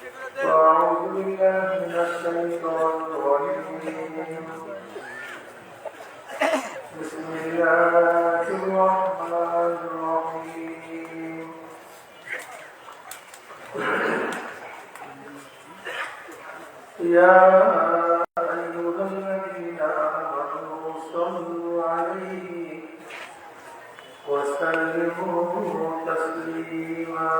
أعوذ بالله من الشيطان الرجيم بسم الله الرحمن الرحيم يا أيها الذين آمنوا صلوا عليه وسلموا تسليما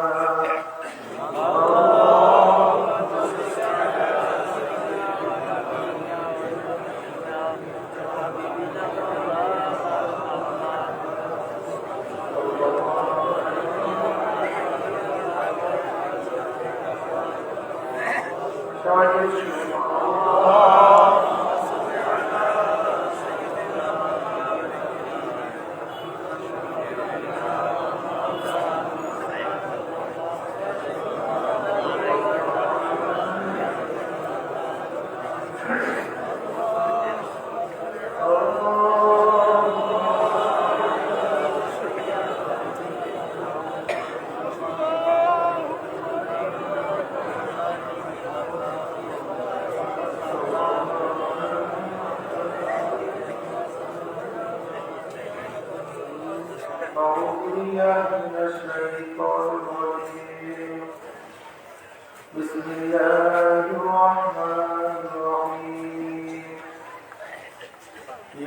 بسم الله الرحمن الرحيم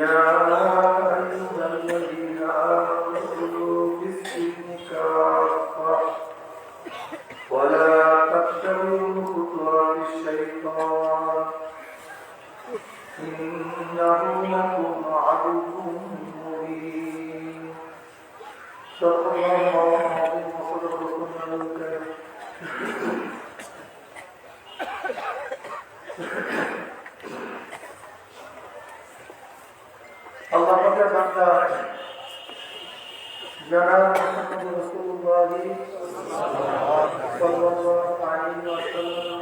يا أيها الذين آمنوا ادخلوا في السلم كافة ولا تتبعوا خطوات الشيطان إنه لكم عدو مبين صدق الله العظيم وصدق رسوله الكريم আল্লাহ পাকের বান্দা জনাব মুহাম্মদ রাসূলুল্লাহ সাল্লাল্লাহু আলাইহি ওয়াসাল্লাম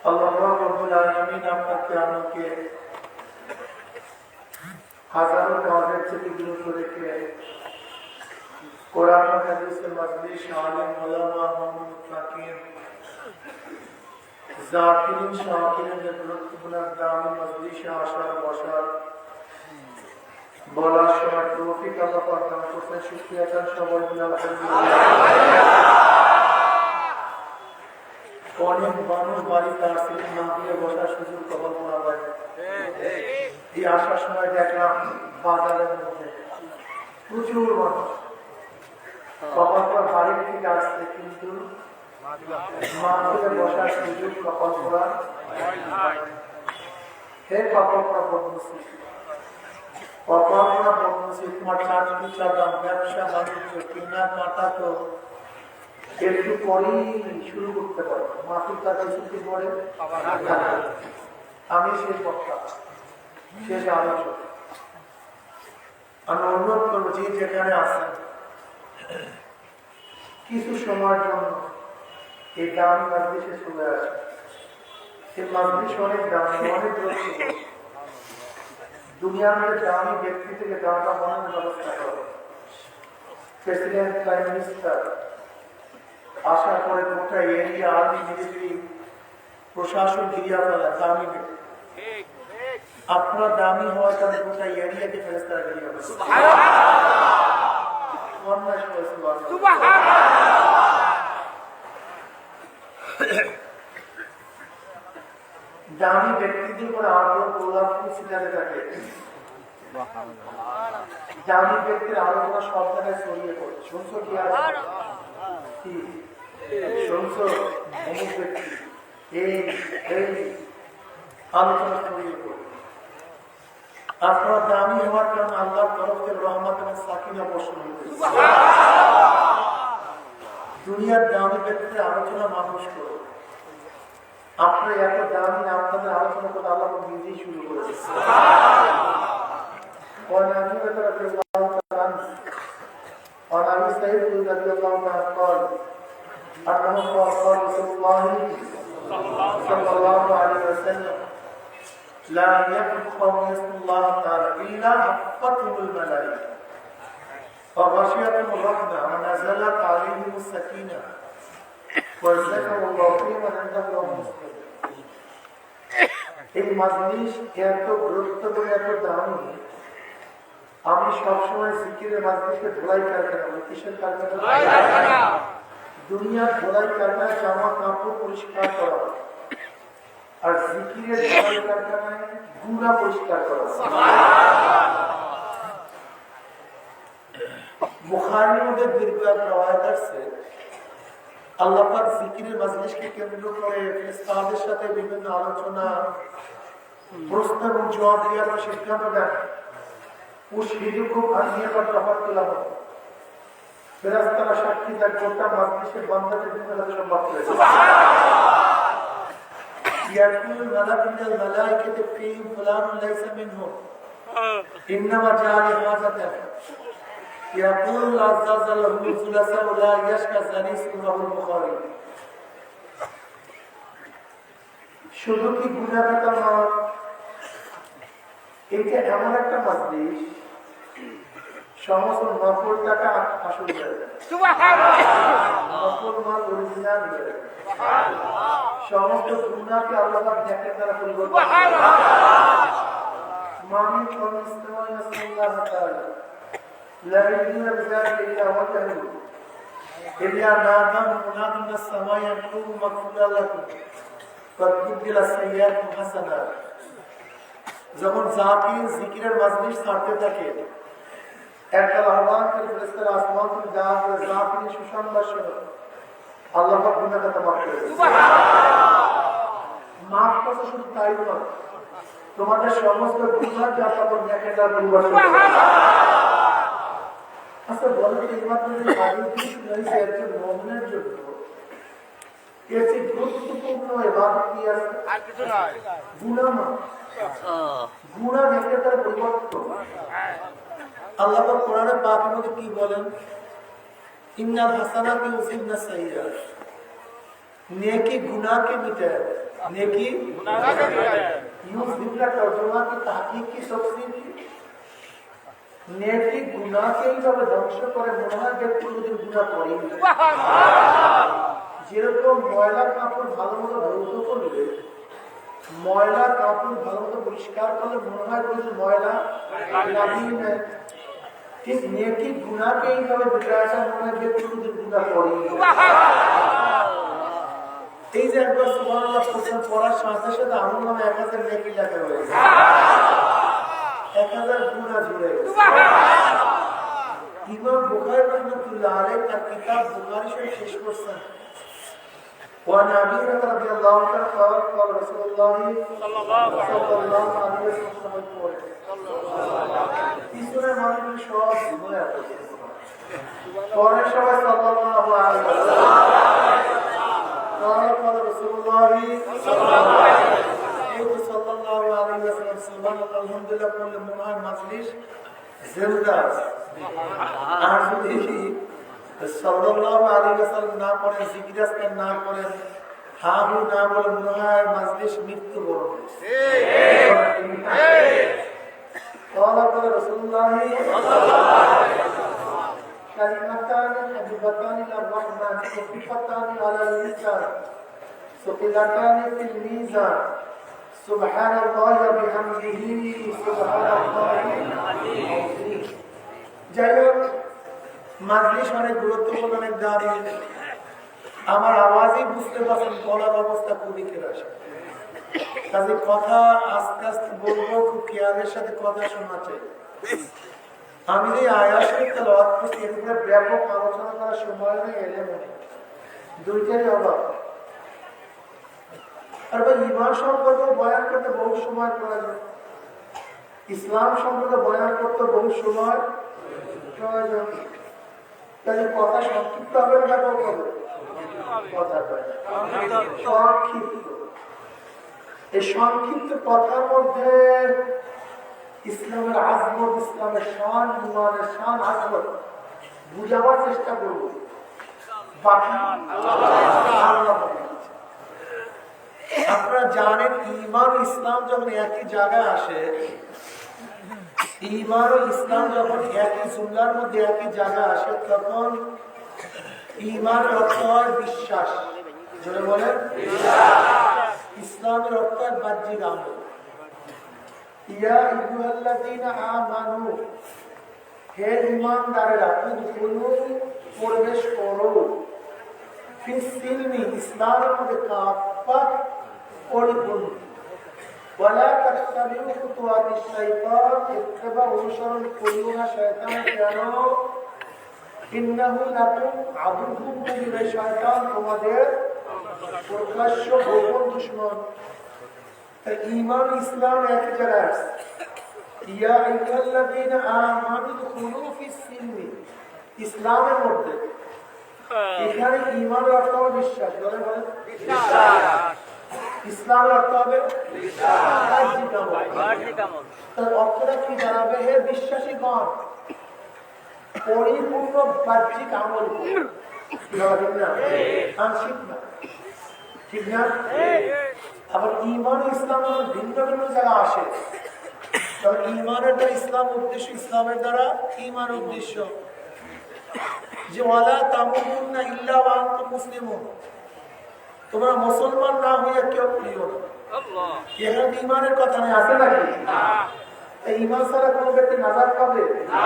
আল্লাহ রাব্বুল আলামিন আপনাকে আমাকে হাজারো কাজের থেকে বিরত রেখে কোরআন ও হাদিসের মাজলিস আলেম উলামা মুতাকিন জাকিরিন শাকিরিনদের গুরুত্বপূর্ণ দামি মজলিসে আসার বসার বলার সময় তৌফিক আল্লাহ পাক দান করেছেন। শুকরিয়া চান সবাই মিলে আলহামদুলিল্লাহ। অনেক মানুষ বাড়িতে আসছে না দিয়ে বসার সুযোগ কবল করা হয়। এই আসার সময় দেখলাম বাজারের মধ্যে প্রচুর মানুষ কবল করা বাড়ি থেকে আসছে, কিন্তু মাহফিলে বসার সুযোগ কপাল করা হে কপাল করা বদনসিব, কপাল করা বদনসিব। তোমার চাকরি চাকরাম ব্যবসা বাণিজ্য কেনা কাটা তো একটু পরেই শুরু করতে পারো। মাহফিল টাকা ছুটি পরে আমি শেষ বক্তা, শেষ আলোচক। আমি অনুরোধ করবো যে যেখানে আছেন কিছু সময়ের জন্য এই দামি মজলিসে চলে আসে। এই মজলিস অনেক দামি, অনেক দুনিয়ার মধ্যে দামি ব্যক্তি থেকে দামটা বানানোর ব্যবস্থা করে। প্রেসিডেন্ট, প্রাইম মিনিস্টার আসার পরে গোটা এরিয়া আর্মি মিলিটারি প্রশাসন ঘিরিয়া ফেলা দামি ব্যক্তি। আপনারা দামি হওয়ার কারণে গোটা এরিয়াকে ফেরেশতারা ঘিরিয়া ফেলে। দামি ব্যক্তিদের উপরে আগ্রহ গোলাপি ছিটাতে থাকে। দামি ব্যক্তির আলোচনা সব জায়গায় ছড়িয়ে পড়ে। শুনছো কি আছে? শুনছো অমুক ব্যক্তি এই আলোচনা ছড়িয়ে পড়ে। আপনার দামি হওয়ার কারণে আল্লাহর তরফ থেকে রহমত এবং সাকিনা বর্ষণ হয়েছে। দুনিয়ার দামি ব্যক্তিদের আলোচনা মানুষ করে। আপনার এত দামি আপনাদের আলোচনা করে আল্লাহ নিজেই শুরু করেছে। لا يذكر اسم الله تعالى إلا حفتهم الملائكة فغشيتهم الرحمة ونزلت عليهم السكينة এই মাজলিস এত গুরুত্বপূর্ণ, এত দামি। আমি সবসময় জিকিরের মাজলিসকে ধোলাই কারখানা বলি। কিসের কারখানা? দুনিয়ার ধোলাই কারখানায় জামা কাপড় পরিষ্কার করা, আর জিকিরের ধোলাই কারখানায় গুনাহ পরিষ্কার করা। বুখারীর মধ্যে দীর্ঘ এক রওয়ায়াত আছে, আল্লাহ পাক জিকিরের মাজলিসকে কেন্দ্র করে ফেরেশতাদের সাথে বিভিন্ন আলোচনা, প্রশ্ন এবং জবাব দেওয়ার সিদ্ধান্ত দেন। উশহিদুকুম আন্নী কদ গফারতু লাহুম। ফেরেশতারা সাক্ষী দেন গোটা মাজলিসের বান্দাদের জন্য যথেষ্ট মাফ করেছে। সুবহানাল্লাহ। ইয়াকুলুল মালাকু মিনাল মালাইকাতি ফীহিম ফুলানুন লাইসা মিনহুম ইন্নামা জাআ লিহাজাতাহ। يقول عز وجل هم الثلاثاء لا يشكى الزاني رواه البخاري। শুধু কি গুনাহ কথা নয়, এটা এমন একটা মাজলিস সমস্ত নফল টাকা আসল হয়ে যায়। সুবহানাল্লাহ। নফল মাল অরিজিনাল হয়ে যায়। সুবহানাল্লাহ। সমস্ত গুনাহকে আল্লাহ পাক নেকের দ্বারা পরিবর্তন করেন। সুবহানাল্লাহ। মামিন কোন ইসলাম রাসূলুল্লাহ তাআলা لا يؤمن بذلك إلا وجهه إلا نادى مناد من السماء يقول مغفورا لكم قد بدل السيئات حسنات। যখন জাকির জিকিরের মাজলিস ছাড়তে থাকে, একটা আহ্বান করে ফেরেশতারা আসমান থেকে ডাক করে জাকির সুসংবাদ শোনো, আল্লাহ পাক গুনাহ ক্ষমা করে দেন। সুবহানাল্লাহ। মাফ করা শুধু তাই নয়, তোমাদের সমস্ত গুনাহকে আল্লাহ পাক নেকের দ্বারা পরিবর্তন করে। সুবহানাল্লাহ। আচ্ছা বলেন, এই মাত্র যে হাদিস শুনাইছে একজন মুমিনের জন্য এর চেয়ে গুরুত্বপূর্ণ ইবাদত কি আছে? আর কিছু নয়। গুনাহ মাফ। গুনাহ নেকের দ্বারা পরিবর্তন। আল্লাহ পাক কোরআনে পাকের মধ্যে কি বলেন? ইন্নাল হাসানাতি ইউযিবনাস সাইয়্যাত। নেকি গুনাহকে মিটায় দেয়। নেকি গুনাহকে মিটায় দেয়। ইউযিবনা তরজমা কি তাহকিক কি তাফসীর কি? নেকি গুনাহকেই যবে ধ্বংস করে, মনে হয় ব্যক্তি কোনোদিন গুনাহ করেনি। সুবহানাল্লাহ। যেরকম ময়লা কাপড় ভালো মতো ধৌত করলে, ময়লা কাপড় ভালো মতো পরিষ্কার করলে মনে হয় কোনোদিন ময়লা লাগেই না, ঠিক নেকি গুনাহকেই যবে মিটায় আসা, মনে হয় ব্যক্তি কোনোদিন গুনাহ করেনি। এই যে একবার সুবহানাল্লাহ পড়ার সাথে সাথে আমার নামে 1000 নেকি লেখা হয়েছে, 1000 গুনাহ জুড়ে গেছে। ইমাম বুখারী রাহমাতুল্লাহ আলাইহি তার কিতাব বুখারী শরীফ শেষ করেছেন। وعن أبي هريرة رضي الله عنه قال قال رسول الله صلى الله عليه وسلم في سورة মাহফিল সব ঘুরে আছে, পরে সবাই সাল্লাল্লাহু আলাইহি ওয়াসাল্লাম قال قال رسول الله صلى الله عليه وسلم সাল্লাল্লাহু আলাইহি ওয়াসাল্লাম সুবহানাল্লাহ আলহামদুলিল্লাহ বললে মনে হয় মাজলিস জিন্দা আছে। আর যদি সাল্লাল্লাহু আলাইহি ওয়াসাল্লাম না পড়েন, জিকির আজকার না পড়েন, হা হু না বলে মনে হয় মাজলিস মৃত্যুবরণ করেছে। قال قال رسول الله صلى الله عليه وسلم كلمتان حبيبتان إلى الرحمن خفيفتان على اللسان ثقيلتان في الميزان سبحان الله وبحمده سبحان الله العظيم। যাই হোক, মাজলিস অনেক গুরুত্বপূর্ণ, অনেক দামি। আমার আওয়াজই বুঝতে পারছেন বলার অবস্থা খুবই খারাপ। কাজে কথা আস্তে আস্তে বলবো, খুব খেয়ালের সাথে কথা শোনা চাই। আমি যে আয়াত শরীফ তেলাওয়াত করছি, এর উপরে ব্যাপক আলোচনা করার সময় নেই, এলে মনে দুইটারই অভাব। আর ভাই, ঈমান সম্পর্কে বয়ান করতে বহু সময় প্রয়োজন, ইসলাম সম্পর্কে বয়ান করতে বহু সময় প্রয়োজন। তাহলে কথা সংক্ষিপ্ত হবে না, ব্যাপক হবে? কথা সংক্ষিপ্ত। এই সংক্ষিপ্ত কথার মধ্যে ইসলামের আজমত, ইসলামের শান, ঈমানের শান, আজমত বুঝাবার চেষ্টা করব। বাকি আল্লাহ। আপনারা জানেন, ঈমান ও ইসলাম যখন একই জায়গায় আসে, ঈমান ও ইসলাম যখন একই জুমলার মধ্যে একই জায়গায় আসে, তখন ঈমান অর্থ হয় বিশ্বাস, জোরে বলেন ইসলামের অর্থ বাহ্যিক আমল। ইয়া আইয়ুহাল্লাযীনা আমানু, হে ঈমানদারেরা, উদখুলু, প্রবেশ করো, ফিস সিলমি, ইসলামের মধ্যে কাফাত, পরিপূর্ণ, ওয়ালা তাত্তাবিউ খুতুওয়াতিশ শাইতান, ইত্তেবা, অনুসরণ করিও না শয়তানের, কেন? ইন্নাহু লাকুম আদুউউম মুবিন, শয়তান তোমাদের প্রকাশ্য গোপন দুশমন। ঈমান ইসলাম এক জায়গায় আছে। ইয়া আইয়ুহাল্লাযীনা আমানু দুখুলু ফিস সিলমি, ইসলামের মধ্যে। এখানে ঈমানের অর্থ হবে বিশ্বাস। বলে বলেন বিশ্বাস। ইসলামের অর্থ হবে বিশ্বাস। তার অর্থটা কি দাঁড়াবে? হে বিশ্বাসীগণ, পরিপূর্ণ বাহ্যিক আমল করুন। আংশিক না, ঠিক না? আবার ঈমান ইসলাম ভিন্ন ভিন্ন জায়গা আসে। ঈমানের দ্বারা ইসলাম উদ্দেশ্য, ইসলামের দ্বারা ঈমান উদ্দেশ্য। যে ওয়ালা তামুতুন্না ইল্লা ওয়া আনতুম মুসলিমুন, তোমরা মুসলমান না হয়ে কেউ প্রিয় না। এখানে ঈমানের কথা নেই, আছে নাকি? এই ঈমান ছাড়া কোনো ব্যক্তি নাজাত পাবে না।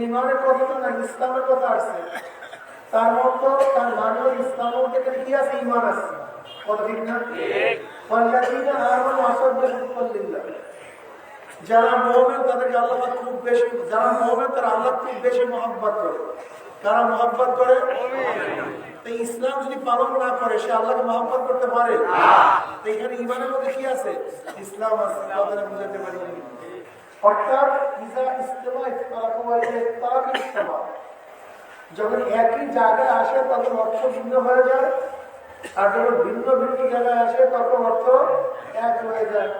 ঈমানের কথা তো না, ইসলামের কথা আসছে। তার মতো তার মানব ইসলামের থেকে কি আছে? ঈমান আছে। কথা ঠিক না? ওয়াল্লাযীনা আমানু আশাদ্দু হুব্বান লিল্লাহ, যারা মুমিন তাদেরকে আল্লাহ খুব বেশি, যারা মুমিন তারা আল্লাহ খুব বেশি মহব্বত করে। কারা মহব্বত করে? এই ইসলাম যদি পালন না করে সে আল্লাহকে মহব্বত করতে পারে না। এখানে ঈমানের মধ্যে কি আছে? ইসলাম আছে। আপনারা বুঝাতে পারেন? অর্থাৎ ইজা ইস্তেমা ইফতারাকু ওয়া ইফতারাক ইস্তেমা, যখন একই জায়গায় আসে তখন অর্থ ভিন্ন হয়ে যায়, আর যখন ভিন্ন ভিন্ন জায়গায় আসে তখন অর্থ এক হয়ে যায়।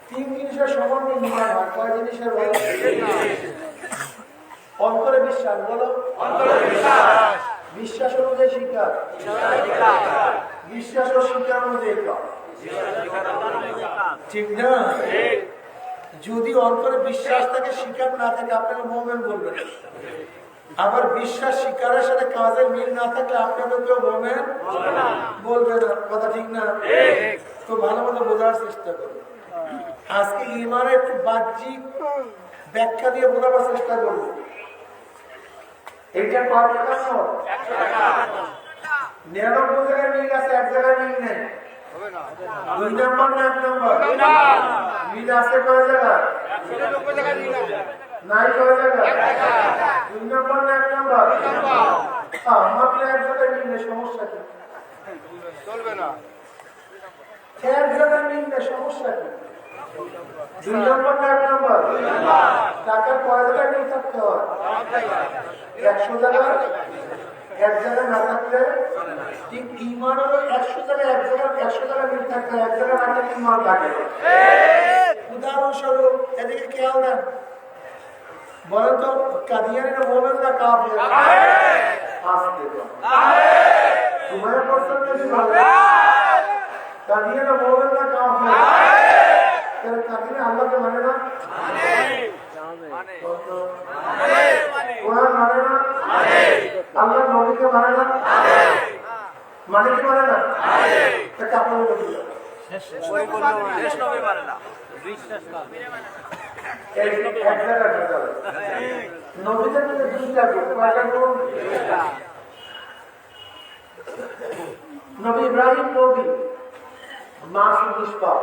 তিন জিনিসের সমন্বয় ঈমান হয়। কয় জিনিসের? অন্তরে বিশ্বাস। বলো অন্তরে বিশ্বাস। বিশ্বাস অনুযায়ী শিকার, বিশ্বাস ও শিকার অনুযায়ী কাজ, ঠিক না? যদি অন্তরে বিশ্বাস থাকে, শিকার না থাকে, আপনাকে মুমিন বলবেন। আবার বিশ্বাস শিকারের সাথে কাজের মিল না থাকলে আপনাকে কেউ মুমিন বলবে না। কথা ঠিক না? তো ভালো মতো বোঝার চেষ্টা করুন। আজকে ঈমানের একটু বাহ্যিক ব্যাখ্যা দিয়ে বোঝাবার চেষ্টা করবো। এটা কত টাকা? 99 জায়গায় মিল আছে, এক জায়গায় মিল নেই। 2 নম্বর না 1 নম্বর? মিল আছে কয় জায়গায়? 190 জায়গায় মিল আছে। নাই কয় জায়গায়? 2 নম্বর না 1 নম্বর? মাত্র এক জায়গায় মিল নেই, সমস্যা কি? চলবে না। এক জায়গায় মিল নেই, সমস্যা কি? 2 নম্বর না 1 নম্বর? টাকার কয় জায়গায় মিল থাকতে হয়? 100 জায়গায়। এক জায়গায় না থাকলে ঠিক ঈমানেরও 100 জায়গায়, এক জায়গায় 100 জায়গায় মিল থাকতে, এক জায়গায় না থাকলে ঈমান থাকে। উদাহরণস্বরূপ এদিকে খেয়াল দেন, বলেন তো কাদিয়ানিরা মুমিন না কাফের? আসতে তো তোমার প্রশ্ন যদি বলে কাদিয়ানিরা মুমিন না কাফের, তাহলে কাদিয়ানি আল্লাহকে মানে না? কোরআন মানে না? আল্লাহর নবীকে মানে না? মানে কি মানে না? তা কাপড় বলি শেষ নবী মানে না, বিশ্বাস না। এক জায়গায় যাবে নবীদের মধ্যে দুইটা গুণ, কয়টা গুণ? নবী ইব্রাহিম নবী, মাসুম নিষ্পাপ।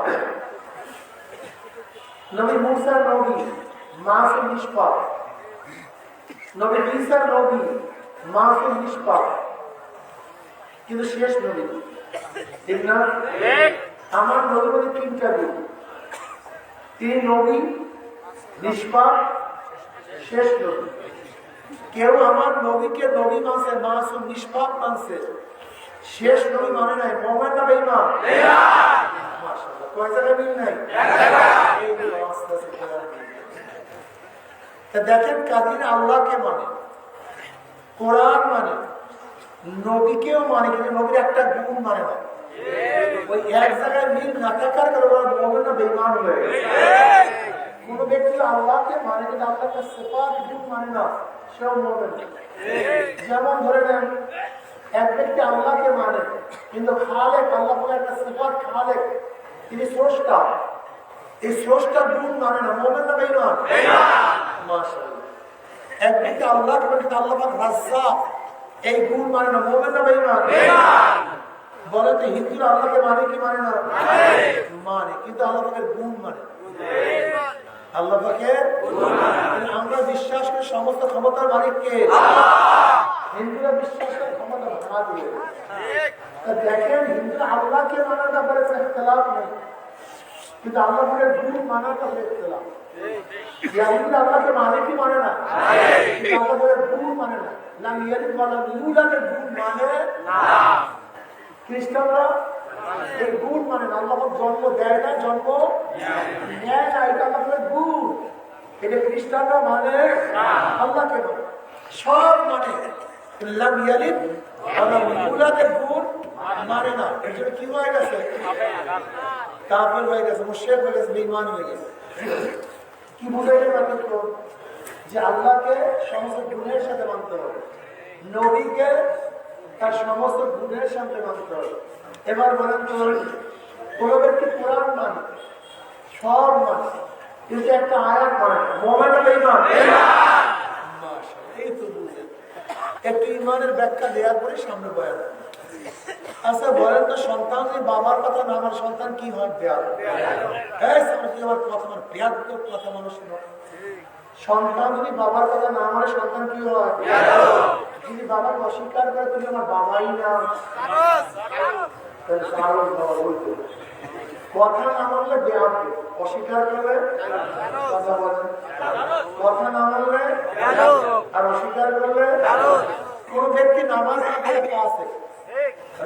নবী মুসা নবী, মাসুম নিষ্পাপ। নবী ঈসা নবী, মাসুম নিষ্পাপ, কিন্তু শেষ নবী, ঠিক না? আমার নবীর মধ্যে 3টা গুণ। তিনি নবী, নিষ্পাপ, শেষ নবী। কেউ আমার নবীকে নবী মানছে, মাসুম নিষ্পাপ মানছে, শেষ নবী মানে নাই। মুমিন না বেঈমান? মাশাআল্লাহ। কয় জায়গায় মিল নাই? দেখেন কাদির আল্লাহকে মানে, কোরআন মানে, নবীকেও মানে, কিন্তু নবীর একটা গুণ মানে না। ওই এক জায়গায় মিল না থাকার কারণে মুমিন না বেঈমান হয়ে গেছে। কোন ব্যক্তি আল্লাহকে মানে কিন্তু আল্লাহকে সিফাত গুণ মানে না, সেও মুমিন। যেমন ধরে নেন এক ব্যক্তি আল্লাহকে মানে, কিন্তু খালেক, আল্লাহ বলে একটা সিফাত খালেক, তিনি স্রষ্টা, এই স্রষ্টার গুণ মানে না। মুমিন না বেঈমান? মাশাআল্লাহ। এক ব্যক্তি আল্লাহকে মানে, কিন্তু আল্লাহ পাক রাজ্জাক, এই গুণ মানে না। মুমিন না বেঈমান? বলে তো হিন্দুরা আল্লাহকে মানে কি মানে না? মানে, কিন্তু আল্লাহ পাকের গুণ মানে। আল্লাহ পাকের আমরা বিশ্বাস করি সমস্ত ক্ষমতার মালিক কে? হিন্দুরা বিশ্বাস করে ক্ষমতা ভাঙা দিয়ে। দেখেন হিন্দুরা আল্লাহকে মানার ব্যাপারে কোনো ইখতিলাফ নেই, কিন্তু আল্লাহ পাকের গুণ মানার ব্যাপারে ইখতিলাফ। হিন্দুরা আল্লাহকে মানে কি মানে না? আল্লাহ পাকের গুণ মানে না। লাম ইয়ালিদ ওয়া লাম ইউলাদের গুণ মানে না। খ্রিস্টানরা এই গুণ মানে না। আল্লাহ পাক জন্ম দেয় না, জন্ম নেয় না, এটা আল্লাহর গুণ। এটা খ্রিস্টানরা মানে আল্লাহকে মানে, সব মানে। লাম ইয়ালিদ ওয়া লাম ইউলাদের গুণ মানে না। এর জন্য কি হয়ে গেছে? কাফের হয়ে গেছে, মুশরিক হয়ে গেছে, বেঈমান হয়ে গেছে। কি বুঝাইলে পারতো? যে আল্লাহকে সমস্ত গুণের সাথে মানতে হবে, নবীকে তার সমস্ত গুণের সাথে মানতে হবে। এবার বলেন তো, কোন ব্যক্তি কোরআন মানে, সব মানে, কিন্তু একটা আয়াত মানে না। মুমিন না বেঈমান? মাশাআল্লাহ, এই তো বুঝে। একটু ইমানের ব্যাখ্যা দেওয়ার পরে সামনে বয়ান। আচ্ছা বলেন তো, সন্তান যদি বাবার কথা না মানে সন্তান কি হয়? কথা মানুষ নয়। সন্তান যদি বাবার কথা না মানে সন্তান কি হয়? যদি বাবাকে অস্বীকার করে, তুমি আমার বাবাই না। কথা না মানলে বেয়াদ, অস্বীকার করলে কথা বলেন। কথা না মানলে আর অস্বীকার করলে। কোন ব্যক্তি নামাজ না পড়লে আছে,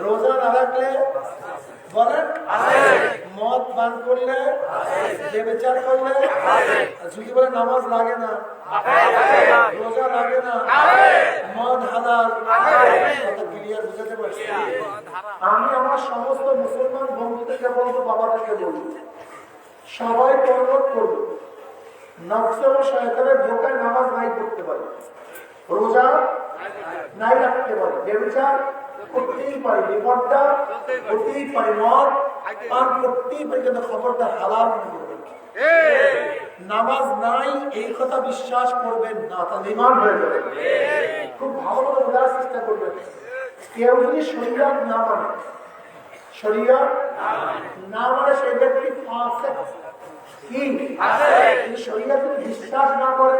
রোজা না রাখলে বলেন, মদ পান করলে, ব্যভিচার করলে, যদি বলে নামাজ লাগে না, রোজা লাগে না, মদ হালাল, কথা ক্লিয়ার বুঝাতে পারছি? আমি আমার সমস্ত মুসলমান বন্ধুদেরকে বলবো, বাবাদেরকে বলবো, সবাই অনুরোধ করবো, নফস এবং শয়তানের ধোঁকায় নামাজ নাই করতে পারে, রোজা নাই রাখতে পারে, ব্যভিচার করতেই পারে, বিপদটা করতেই পারে, মদ পান করতেই পারে, কিন্তু খবরটা হালাল মনে করবেন। নামাজ নাই এই কথা বিশ্বাস করবেন না, তাহলে ঈমান হয়ে যাবে। খুব ভালোভাবে বোঝার চেষ্টা করবেন। কেউ যদি শরীয়ত না মানে, শরীয়ত না মানে সেই ব্যক্তি ফাসিক। কি শরীয়ত যদি বিশ্বাস না করে,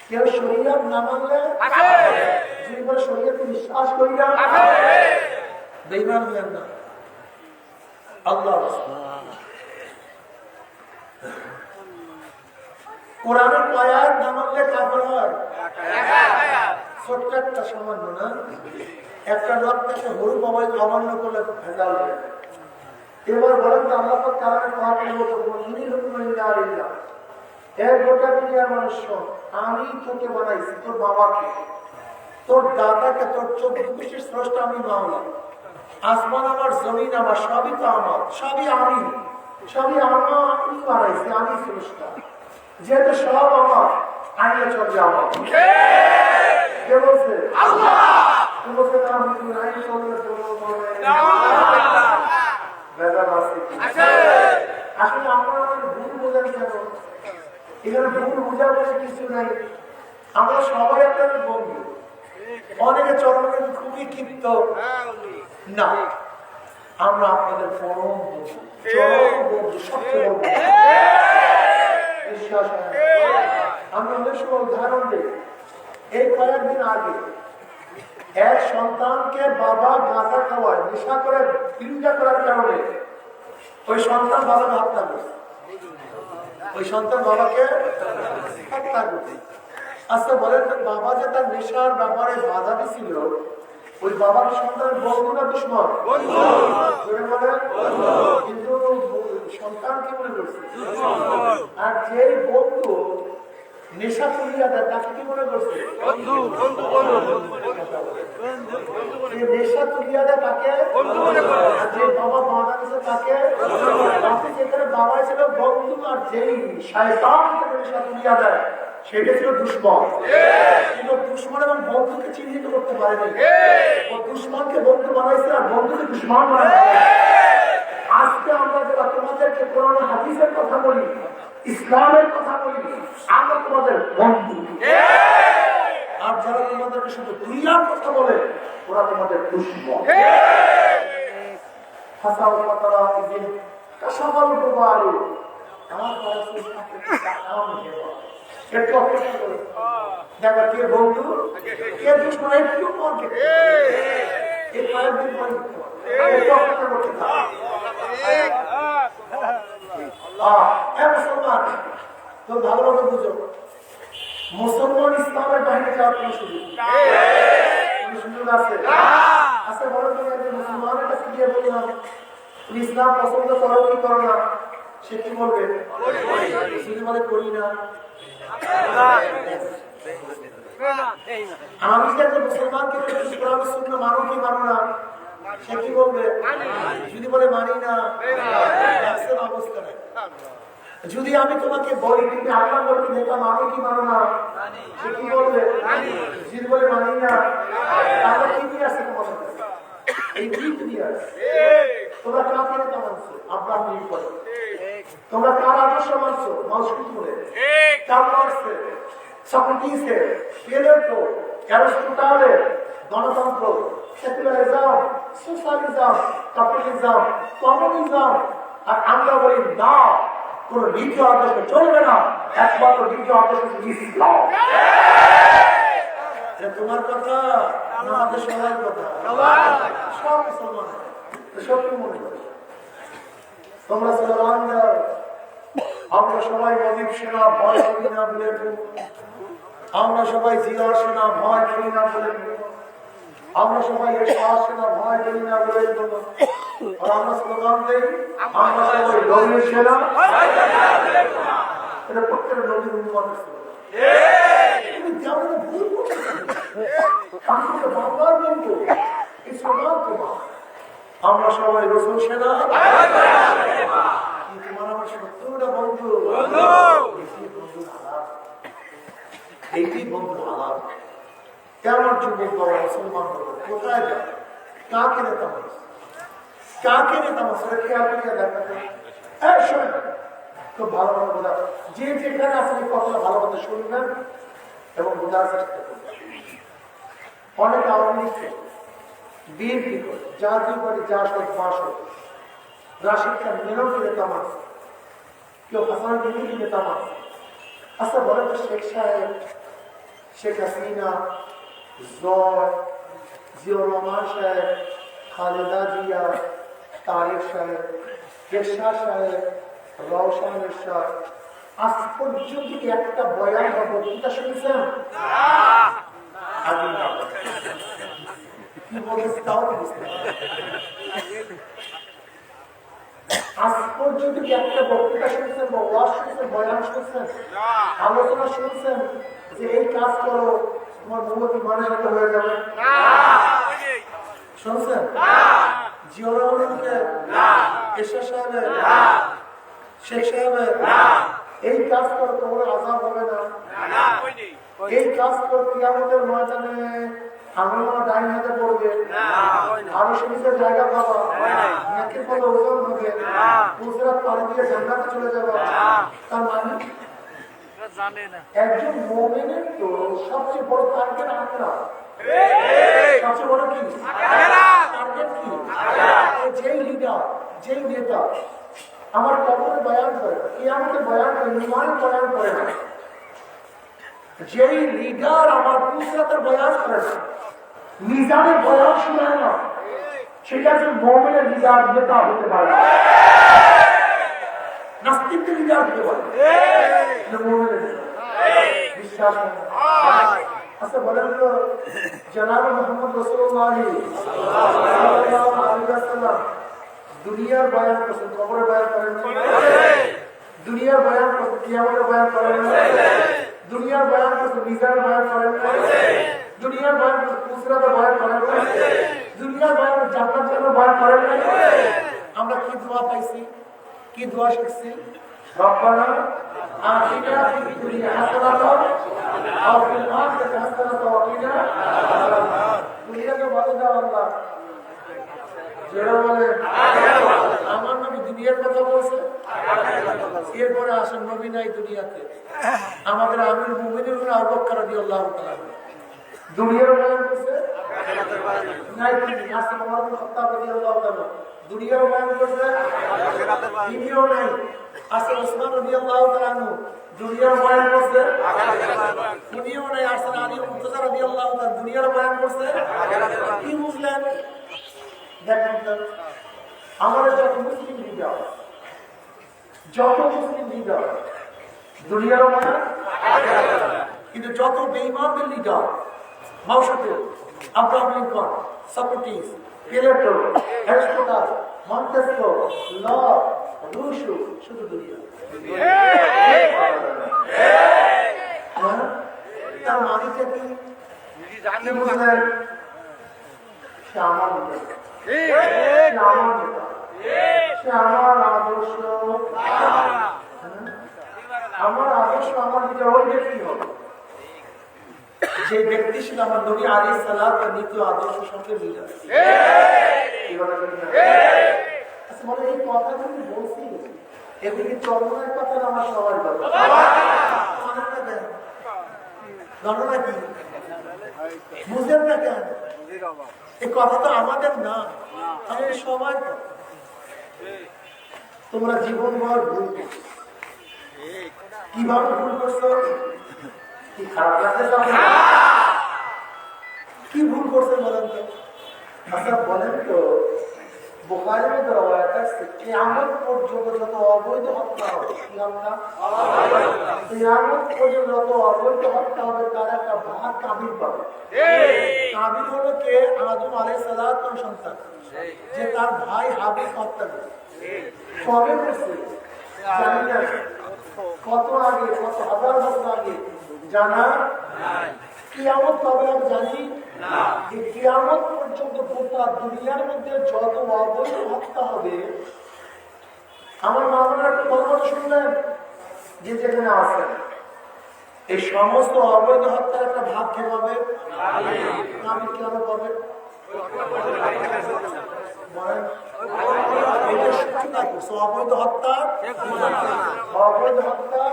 কেউ শরীয়ত না মানলে, যদি বলে শরীয়ত বিশ্বাস করি না, বেঈমান হলেন না। আল্লাহ কোরআনের আয়াত না মানলে কাফের হয়। ছোট্ট একটা সামান্য না, একটা লোক থেকে হরু বাবাই অমান্য করলে ভেজাল হয়। এবার বলেন তো, আল্লাহ পাক কারণে কোরআনের মতো মুমিনিন হুকুমিল্লাহ আলিল্লাহ, এর গোটা দুনিয়ার মানুষ, আমি তোকে বানাইছি, তোর বাবাকে, তোর দাদাকে, তোর 14 গোষ্ঠীর স্রষ্টা আমি মাওলা। আসমান আমার, জমিন আমার, সবই তো আমার, সবই আমি, সবই আমি বানাইছি, আমি স্রষ্টা। যেহেতু সব আমার, আইনে চলবে আমার। কে বলছে? আল্লাহ। কে বলছে? আইন চলবে আসলে আপনারা ভুল বোঝেন কেন? এখানে ভুল বোঝা বলে কিছু নাই। আমরা সবাই আপনাদের বন্ধু, অনেকে চরমে খুবই ক্ষিপ্ত না, আমরা আপনাদের পরম বন্ধু, চরম বন্ধু, সবচেয়ে বড় বিশ্বাস। আমি অনেক সময় উদাহরণ দিই। এই কয়েকদিন আগে এক সন্তানকে বাবা গাঁজা খাওয়ায়, নেশা করে বিরোধিতা করার কারণে ওই সন্তান বাবাকে হত্যা করছে। ওই সন্তান বাবাকে হত্যা করছে। আচ্ছা বলেন, বাবা যে তার নেশার ব্যাপারে বাধা দিছিল, ওই বাবার সন্তানের বন্ধু না দুশমন? কিন্তু সন্তান কি মনে করছে? আর যে বন্ধু নেশা তুলিয়া দেয় তাকে কি মনে করছে? নেশা তুলিয়া দেয় তাকে, যে বাবা বাধা দিচ্ছে তাকে। যেখানে বাবা ছিল বন্ধু, আর যেই শয়তান থেকে নেশা তুলিয়া দেয় সেটা ছিল দুশ্মন। কিন্তু দুশ্মন এবং বন্ধুকে চিহ্নিত করতে পারেনি। ও দুশ্মনকে বন্ধু বানাইছে আর বন্ধুকে দুশ্মন বানাইছে। আজকে আমরা যারা তোমাদেরকে কোরআন হাদিসের কথা বলি, ইসলামের কথা বলি, আমরা তোমাদের বন্ধু। আর যারা তোমাদেরকে শুধু দুনিয়ার কথা বলে, ওরা তোমাদের দুশ্মন। হাসাও পাতারা ইদিন কাসাবাল গোবারু আমার বয়সে কাম হেবা। একটু অপেক্ষা করো, দেখো কে বন্ধু কে দুশ্মন। একটু পরে এই কয়েকদিন পরে একটু অপেক্ষা করতে থাকো। মুসলমান তো ভালোভাবে বুঝো, মুসলমান ইসলামের বাহিনী যাওয়ার কোন সুযোগ আছে? আচ্ছা বলো তুমি একজন মুসলমানের কাছে গিয়ে বললাম তুমি ইসলাম পছন্দ করো কি করো না, সে কি বলবে? যদি বলে করি না। আমি যে একজন মুসলমানকে মানো কি মানো না, সে কি বলবে? যদি বলে মানি না, অবস্থা নেই। যদি আমি তোমাকে বলি তুমি আল্লাহ বলবি নেতা মানো কি মানো না, সে কি বলবে? যদি বলে মানি না, তাহলে কি দিয়ে আসছে তোমার সাথে? এই কি দিয়ে আসছে? তোমরা কাকে নেতা মানছো? Abraham Lincoln. তোমরা কার আদর্শ মানছো? মাউসুদ করে কার মারছে? সক্রেটিসের, প্লেটো, অ্যারিস্টটলের গণতন্ত্র, সেকুলারিজম, সোশ্যালিজম, ক্যাপিটালিজম, কমিউনিজম। আর আমরা বলি না, কোন দ্বিতীয় আদর্শ চলবে না, একমাত্র দ্বিতীয় আদর্শ ইসলাম। তোমার কথা না, আমাদের সবার কথা, সব মুসলমান সত্যি মনে করে। তোমরা স্লোগান দাও, আমরা সবাই মজিব সেনা ভয় করি না বলে, আমরা সবাই জিয়া সেনা ভয় করি না বলে, আমরা সবাই এরশাদ সেনা ভয় করি না বলে, আর আমরা স্লোগান দেই আমরা সবাই নবীর সেনা। এটা প্রত্যেক নবীর উন্মাদের স্লোগান। তুমি যেমন ভুল করছো বাংলার বন্ধু এই স্লোগান তোমার। আমরা সবাই রসুল সেনা। তোমার আমার সত্যটা বন্ধু, এইটি বন্ধু আলাপ। কেমন যুবক বাবা মুসলমান বলো কোথায় যাবে, কাকে নেতা মানুষ, কাকে নেতা মানুষ খেয়াল করিয়া দেখাতে খুব ভালো ভালো বোঝা। যে যেখানে আসলে কথাটা ভালো মতো শুনবেন এবং বোঝার চেষ্টা করবেন। অনেক আওয়ামী লীগ বিএনপি করে জাতীয় পার্টি যা সব বাস রাশিদ খান মেননকে নেতা মানুষ, কেউ হাসান বিনিকে নেতা মানুষ। আচ্ছা বলে তো শেখ সাহেব, শেখ হাসিনা, জয়, জিয়াউর রহমান সাহেব, খালেদা জিয়া, তারেক সাহেব, এরশাদ সাহেব, রওশন এরশাদ, আজ পর্যন্ত একটা বয়ান বা বক্তৃতা শুনেছেন? কি বলতেছে তাও বুঝতে আজ পর্যন্ত কি একটা বক্তৃতা শুনছেন বা ওয়াজ শুনছেন, বয়ান শুনছেন, আলোচনা শুনছেন যে এই কাজ করো তোমার মূলত মানের মতো হয়ে যাবে? শুনছেন? জিয়াউর রহমানকে, এরশাদ সাহেবের, শেখ সাহেবের এই কাজ করো তোমার আযাব হবে না, এই কাজ করো কিয়ামতের ময়দানে আঙ্গুল ডাইন হাতে পড়বে, আরো সে জায়গা পাবা, নাকের ফলে ওজন হবে, পুজরাত পানি দিয়ে জান্নাতে চলে যাবে। তার মানে একজন মুমিনের তো সবচেয়ে বড় টার্গেট আখিরাত। সবচেয়ে বড় কি টার্গেট? কি যেই লিডার, যেই নেতা আমার কবরে বয়ান করে, কিয়ামতে বয়ান করে, নির্মাণ বয়ান করে না, যেই লিডার আমার পুজরাতের বয়ান করে না, মিজানের বয়ান শোনায় না, সেটা যে মুমিনের লিডার নেতা হতে পারে, নাস্তিকদের লিডার হতে পারে, বিশ্বাস। আচ্ছা বলেন তো জনাব মুহাম্মদ রাসূলুল্লাহ সাল্লাল্লাহু আলাইহি ওয়াসাল্লাম দুনিয়ার বয়ান করছেন, কবরে বয়ান করেন না? দুনিয়ার বয়ান করছেন, কিয়ামতের বয়ান করেন না? দুনিয়ার বয়ান করছেন, মিজানের বয়ান করেন না? দুনিয়ার বয়ান করছেন, পুসরাতের বয়ান করেন না? দুনিয়ার বয়ান করছেন, জান্নাতের বয়ান করেন না? আমরা কি দোয়া পাইছি, কি দোয়া শিখছি? রব্বানা آتنا في الدنيا حسنة وفي الآخرة حسنة وقنا عذاب النار দুনিয়াকে বলে দাও আল্লাহ যারা বলে আমার নবী দুনিয়ার কথা বলছে এরপরে আসেন নবী নাই দুনিয়াতে আমাদের আমির মুমিনুল আবু বকর রাদিয়াল্লাহু তাআলা দুনিয়ার বয়ান করছে নাই আসেন ওমর ইবনে খাত্তাব রাদিয়াল্লাহু তাআলা দুনিয়ার বয়ান করছে তিনিও নাই আসেন ওসমান রাদিয়াল্লাহু তাআলা দুনিয়ার বয়ান করছে তিনিও নাই আসেন আলী মুর্তজা রাদিয়াল্লাহু তাআলা দুনিয়ার বয়ান করছে কি বুঝলেন দেখেন তো আমাদের যত মুসলিম লিডার দুনিয়ার বয়ান কিন্তু যত বেঈমানদের লিডার মাউশাতে Abraham Lincoln Socrates Plato Aristotle Montesquieu Locke Rousseau শুধু দুনিয়া তার মানিটা কি জানি বুঝলেন সে আমার আদর্শ আমার নিজের ওই ব্যক্তি হবে যে ব্যক্তি ছিল আমার নবী আলাইহিস সালাত আর নীতি আদর্শ সঙ্গে মিল আছে আচ্ছা বলে এই কথা তুমি বলছি এগুলি চরমের কথা না আমার সবার কথা গণনা কি বুঝেন না কেন এই কথা তো আমাদের না আমাদের সবার তোমরা জীবন ভর ভুল করছো কিভাবে ভুল করছো কি খারাপ লাগছে কি ভুল করছে বলেন তো আচ্ছা বলেন তো বুখারীর মধ্যে রওয়ায়াত আছে কিয়ামত পর্যন্ত যত অবৈধ হত্যা হবে কিয়ামত পর্যন্ত যত অবৈধ হত্যা হবে তার একটা ভাগ কাবিল পাবে কাবিল হলো কে আদম আলাইহিস সালামের সন্তান যে তার ভাই হাবিল হত্যা করে কবে করছে জানি না কত আগে কত হাজার বছর আগে জানা নাই কিয়ামত কবে আমি জানি না এই কিয়ামত পর্যন্ত গোটা দুনিয়ার মধ্যে যত অবৈধ হত্যা হবে আমার মামলার কথা শুনলেন যে যেখানে আছেন এই সমস্ত অবৈধ হত্যার একটা ভাগ কে পাবে আমি কেন পাবে অবৈধ হত্যা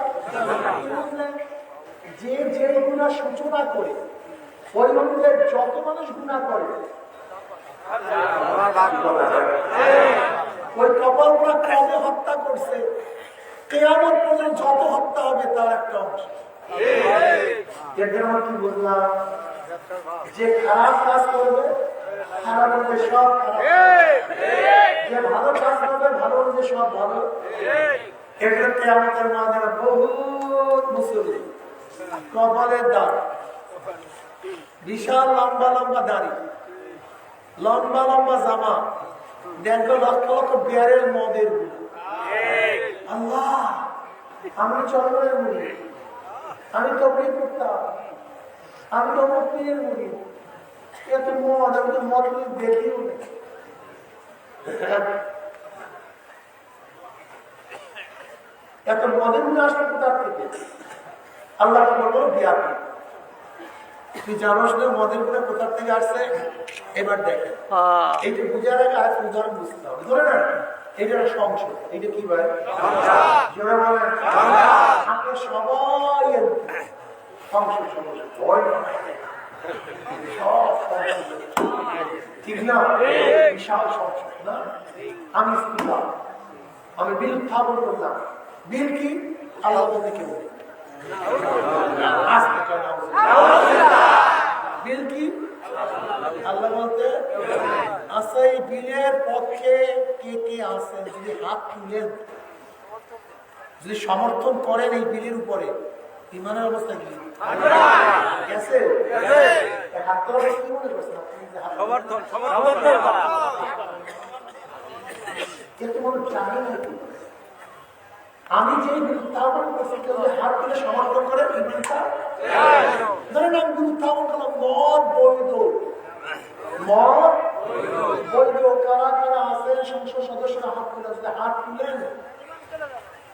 যে যে গুণা সূচনা করে ওই অনুযায়ী যত মানুষ গুণা করে ওই কপালগুলা কবে হত্যা করছে কিয়ামত পর্যন্ত যত হত্যা হবে তার একটা অংশ আমার কি বুঝলাম যে খারাপ কাজ করবে খারাপ হলে সব খারাপ যে ভালো কাজ করবে ভালো হলে সব ভালো এগুলো কিয়ামতের মাঝে বহুত মুসলিম কপালের দাঁড় বিশাল লম্বা লম্বা দাড়ি লম্বা লম্বা জামা দেখো লক্ষ লক্ষ বিয়ারের মদের আল্লাহ আমি চরমের মুড়ি আমি তো করতাম আমি তো পীরের মুড়ি এত মদ আমি তো মদ দেখিও এত মদের মধ্যে আসলে কোথার থেকে আল্লাহ বলবো বিয়ার তুই জানোস না মদের গুলো কোথার থেকে আসছে এবার দেখে এই যে পূজার আগে আর পূজার বুঝতে হবে ধরে না এটা সংসদ এটা কি ভাই আমরা সবাই সংসদ ঠিক না বিশাল সংসদ না আমি স্পিকার আমি বিল স্থাপন করলাম বিল কি আল্লাহ বলতে বলি বিল কি আল্লাহ বলতে আচ্ছা এই বিলের পক্ষে কে কে আছে যদি হাত তুলেন যদি সমর্থন করেন এই বিলের উপরে ইমানের অবস্থা কি গেছে হাত তোলা কি মনে করছেন কিন্তু মনে জানি না আমি যে উত্থাপন করছি কেউ হাত তুলে সমর্থন করে ধরেন আমি উত্থাপন করলাম মদ বৈধ কারা কারা আছে সংসদ সদস্যরা হাত তুলে হাত তুলেন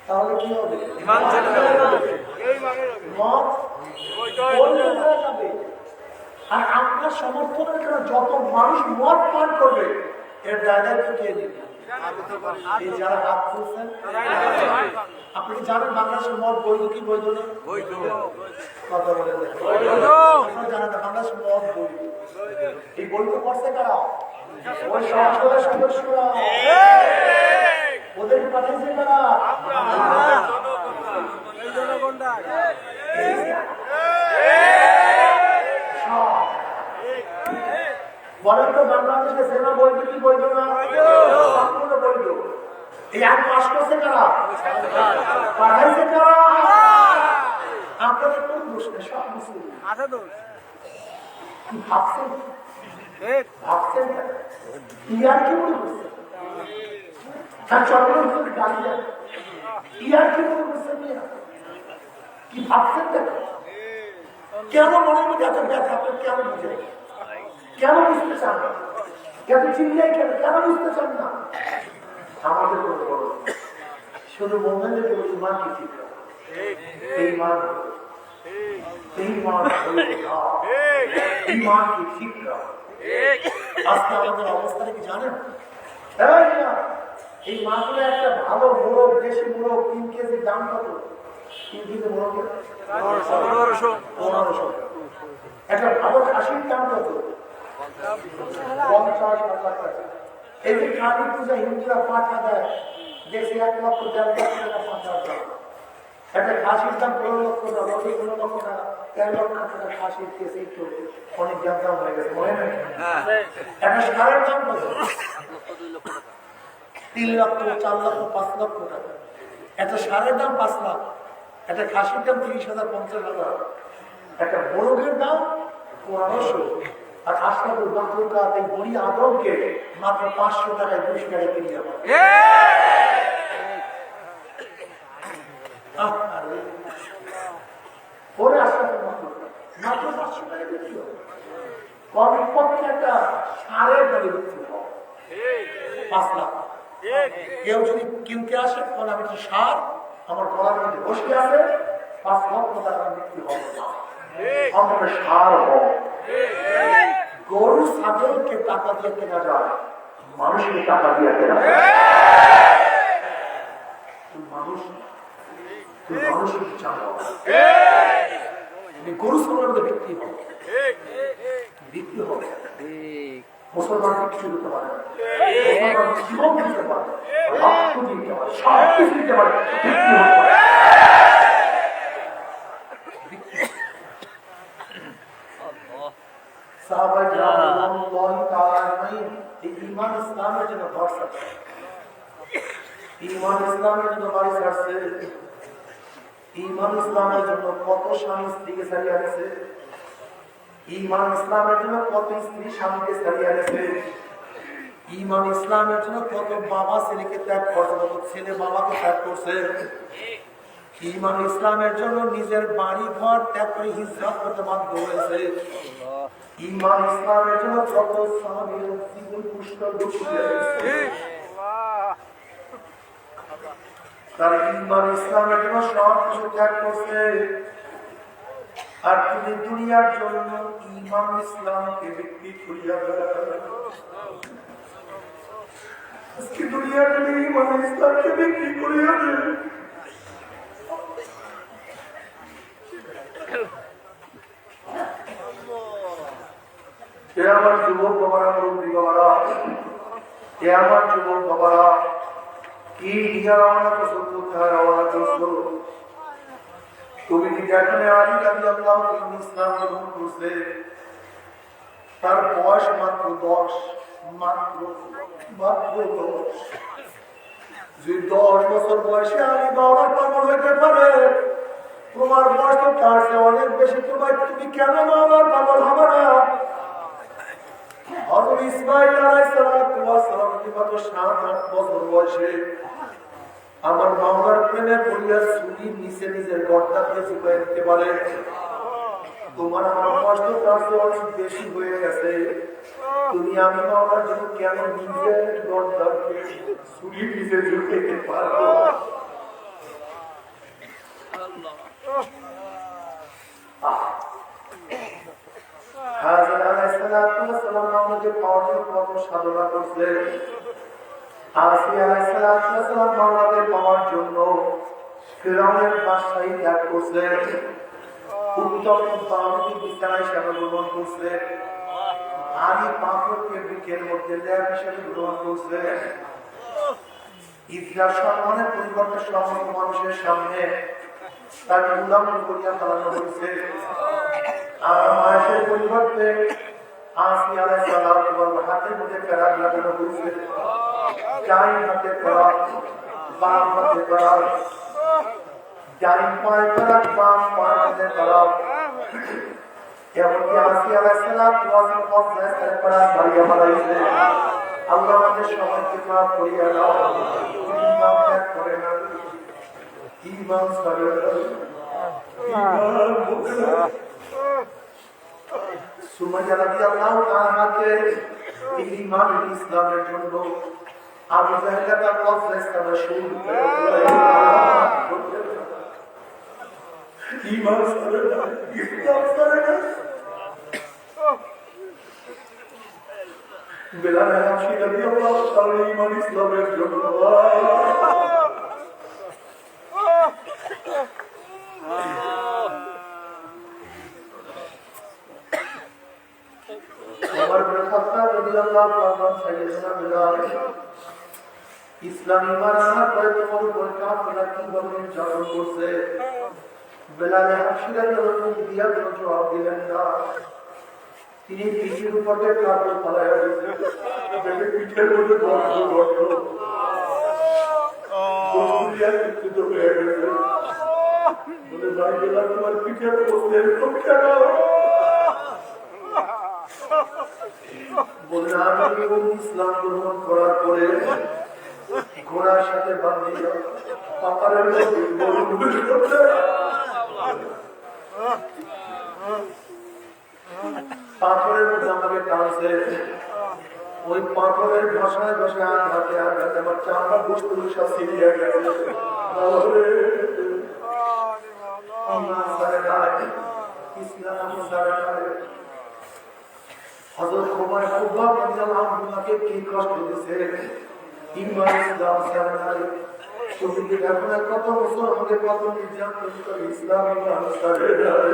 তাহলে কি হবে? আর আপনার সমর্থনের কারণে যত মানুষ মদ পান করবে এর জায়গায় তো কে দিবে? এই যারা হাত তুলছেন, আপনি কি জানেন বাংলাদেশের মদ বৈধ কি বৈধ না? কথা বলে আপনারা জানেন না বাংলাদেশের মদ বৈধ। এই বৈধ করছে কারা? ওই সংসদের সদস্যরা। ওদেরকে পাঠিয়েছে কারা? বলেন তো বাংলাদেশে সেনা বৈধ কি বৈধ না? সম্পূর্ণ বৈধ। এই আইন পাস করছে কারা? পাঠাইছে কারা? আপনাদের কোন দোষ নেই, সব মুসলিম। কি ভাবছেন? ভাবছেন ইয়ার কি মনে করছে? আর চন্দ্রপুর গাড়ি ইয়ার কি মনে করছে? কি ভাবছেন দেখো? কেন মনের মধ্যে এত ব্যথা? আপনার কেন বুঝে? কেন বুঝতে চান না? এত চিন্তাই কেন? কেন বুঝতে চান না? আমাদের কোনো বড় শুধু মোমেনের ইমান কি ঠিক ইমান কি ঠিক আজকে আমাদের অবস্থাটা কি জানেন? এই মাছগুলো একটা ভালো মোরগ, দেশি মোরগ 3 কেজির দাম কত? 3 কেজি মোরগের 1500। একটা ভালো খাসির দাম কত? 50,000 টাকা। এই যে কালী পূজা হিন্দুরা পাঠা দেয় দেশে 1 লক্ষ 1.5 লক্ষ টাকা 50,000 টাকা। একটা খাসির দাম 15 লক্ষ টাকা, 15 লক্ষ টাকা, 13 লক্ষ টাকা খাসির কেসে একটু অনেক দাম হয়ে গেছে, মনে নেই? একটা সারের দাম কত? 3 লক্ষ 4 লক্ষ 5 লক্ষ টাকা। একটা সারের দাম 5 লাখ। একটা খাসির দাম 30,000 50,000। একটা মোরগের দাম 1500। আর আশরাফুল মাখলুকাত এই বড়ি আদমকে মাত্র 500 টাকায় 200 টাকায় কিনে যাবে। ওরে আশরাফুল মাখলুকাত মাত্র 500 টাকায় বিক্রি হবে। কমপক্ষে একটা সারের দামে বিক্রি হবে 5 লাখ। কেউ যদি কিনতে আসে তাহলে আমি সার আমার গলার মধ্যে বসে আছে 5 লক্ষ টাকা বিক্রি হবে না। আমরা সার হব। গরু ছাগলকে টাকা দিয়ে কেনা যায়, মানুষকে টাকা দিয়ে কেনা যায় মানুষের গরু ছাগলের মধ্যে বিক্রি হবে। মুসলমান কিছু দিতে পারে না, জীবন দিতে পারে, রক্ত দিতে পারে, সব কিছু দিতে পারে, বিক্রি হতে পারে। ইমান ইসলামের জন্য ভরসা, ইমান ইসলামের জন্য বাড়ি ছাড়ছে, ইমান ইসলামের জন্য কত স্বামী স্ত্রীকে ছাড়িয়ে গেছে, ইমান ইসলামের জন্য কত স্ত্রী স্বামীকে ছাড়িয়ে গেছে, ইমান ইসলামের জন্য কত বাবা ছেলেকে ত্যাগ করছে, কত ছেলে বাবাকে ত্যাগ করছে। ইমান ইসলামের জন্য নিজের বাড়ি ঘর ত্যাগ করে হিজরত করতে বাধ্য হয়েছে। ইমান ইসলামের জন্য কত সাহাবীর জীবন পুষ্ট তার ইমান ইসলামের জন্য সব কিছু ত্যাগ করছে। আর তুমি দুনিয়ার জন্য ইমান ইসলামকে বিক্রি করিয়া আজকে দুনিয়ার জন্য ইমান ইসলামকে বিক্রি করিয়া আমার যুবক বাবারা, মুরব্বী বাবারা, আমার যুবক বাবারা, কি রওনা করছো, কোথায় রওনা করছো? তুমি কি যেখানে আলী রাদিয়াল্লাহু আনহু ইসলাম গ্রহণ করছে তার বয়স মাত্র 10, মাত্র 10। যে 10 বছর বয়সে আলী বাবার পাগল হইতে পারে, তোমার বয়স তো তার চেয়ে অনেক বেশি, তুমি কেন বাবার পাগল হবে না? হযরত ইসমাঈল আলাইহিস সালাম কি মাত্র 7-8 বছর বয়সে আমার মাওলার প্রেমে পড়িয়া সুলির নিচে নিজের গর্দাকে ঝুঁকাই দিতে পারে। তোমার আমার বয়স তো তার চেয়ে অনেক বেশি হয়ে গেছে, তুমি আমি মাওলার জন্য কেন নিজের গর্দাকে সুলির নিচে ঝুঁকাইতে পারো? হাজের আলাইহিস সালাম যে পাওয়ার কত সাধনা করছে, আসিয়া আলাইহিস সালাম মাওলাদের পাওয়ার জন্য ফিরআউনের বাদশাহী ত্যাগ করছে, উত্তম বামী বিছানায় সেবা গ্রহণ করছে, আলী পাথরকে বৃক্ষের মধ্যে লেপ হিসেবে গ্রহণ করছে, ইসরার সম্মানের পরিবর্তে সমস্ত মানুষের সামনে তার গুলাম করিয়া ফেলানো হয়েছে। আর মায়ের পরিবর্তে আসিয়া আলাইহিস সালাম হাতের মধ্যে প্যারাগ লাগানো হয়েছে, ডাইন হাতে প্যারাগ, বাম হাতে প্যারাগ, ডাইন পায়ে প্যারাগ, বাম পায়ে প্যারাগ। এমনকি আসিয়া আলাইহিস সালাম ওয়াজিব ফরজ প্যারাগ বাড়িয়ে ফেলাইছে। আল্লাহ আমাদের সবাইকে মাফ করিয়া দাও, ইমান ত্যাগ করে না, ইমান ছাড়ে না, ইমান মুখে সুমাইয়া রাদিয়াল্লাহু তাআলাকে ঈমান ইসলামের জন্য আবু জাহেল তার প্রচেষ্টা শুরু করে ঈমান ছাড়ে না, ইসলাম ছাড়ে না। বেলাল হাবশী রাদিয়াল্লাহু তাআলা ঈমান ইসলামের জন্য ইসলামী মানার পরে তোমার উপর কাফেররা কিভাবে নির্যাতন করছে, বেলাল হাবশী রাদিয়াল্লাহু দিয়া কোনো জবাব দিলেন না। তিনি পিঠের উপরে কাপড় ফেলাইয়া দিলেন, পিঠের মধ্যে গর্ত গর্ত বসুরিয়া কিন্তু তো হয়ে গেছে। বলে ভাই বেলাল তোমার পিঠের মধ্যে এরকম কেন? বলে আমি ইসলাম গ্রহণ করার পরে ঘোড়ার সাথে বাঁধিয়া পাহাড়ের পাথরের মধ্যে আমাকে টানছে, ওই পাথরের ভাষায় ভাষায় আঘাতে আঘাতে আমার চামড়া বস্তু সব ছিঁড়িয়া গেছে। ইসলাম হযরত ওমর খুব্বাব রাদিয়াল্লাহু আনহুকে কি কষ্ট দিয়েছে, ইমান ইসলাম ছাড়া নাই। তুমি কি এখন কত বছর আমাকে কত নির্যাতন করে ইসলাম ইমান ছাড়ে নাই।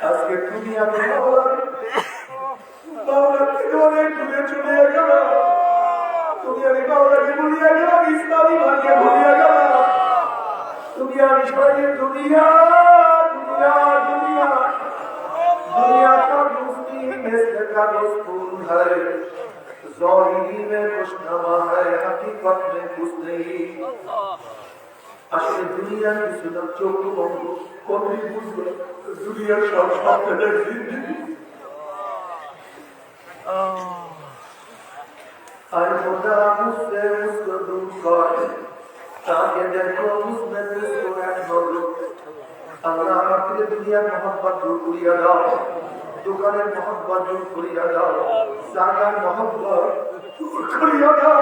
আজকে তুমি আমি বাংলা থেকে অনেক দূরে চলে গেল, তুমি আমি বাংলাকে ভুলিয়া গেলাম, ইসলাম ইমানকে ভুলিয়া গেলাম। তুমি আমি সবাই দুনিয়া দুনিয়া দুনিয়া दुनिया का मुफ्ती में कागज फूल है, ज़ाहिरी में खुशनुमा है, हकीकत में कुछ नहीं। আসলে দুনিয়ার কিছু না, চোখ বন্ধ করলেই বুঝবে দুনিয়ার সব স্বপ্নের জিন্দেগি। আর খোদা মুঝसे मुझको दूर कर, ताकि देखो मुझमें तुझको एक नजर। আল্লাহ আমাকে দুনিয়ার মহব্বত দূর করিয়া দাও, দোকানের মহব্বত দূর করিয়া দাও, জায়গার মহব্বত দূর করিয়া দাও,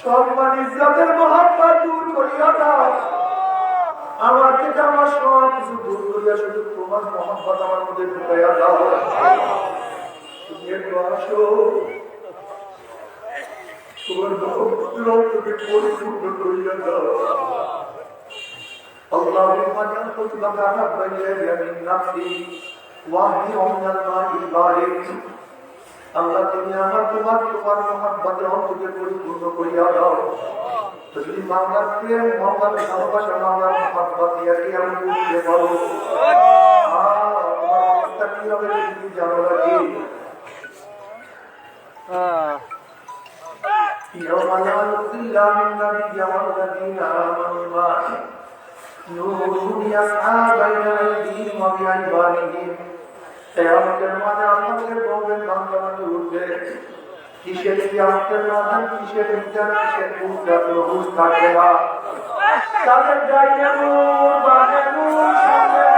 সম্মান ইজ্জতের মহব্বত দূর করিয়া দাও। আমার থেকে আমার সব কিছু দূর করিয়া শুধু তোমার মহব্বত আমার মধ্যে ঢুকাইয়া দাও। তুমি একটু আসো, তোমার মহব্বতের অন্তকে পরিপূর্ণ করিয়া দাও। اللهم اجعل خطبك رب اليد من نفسي واهدي من الماء البارد। আল্লাহ তুমি আমার তোমার মহব্বতের অন্তকে পরিপূর্ণ করিয়া দাও। যদি মাওলার প্রেম, মাওলার ভালোবাসা, মাওলার মহব্বত দিয়ে আমি বুঝতে পারো, আমার অবস্থা কি হবে তুমি জানো নাকি? يوم لا يضل من نبي والذين آمنوا معه نور يسعى بين أيديهم وبأيمانهم। কিয়ামতের মাঠে আমাদের বলবেন বান্দাবান্দি উঠবে, কিসের কিয়ামতের মাঠে, কিসের বিচার, কিসের পূজা, প্রভু থাকবে না। তাদের গায়ে নূর, বাগে নূর, সামনে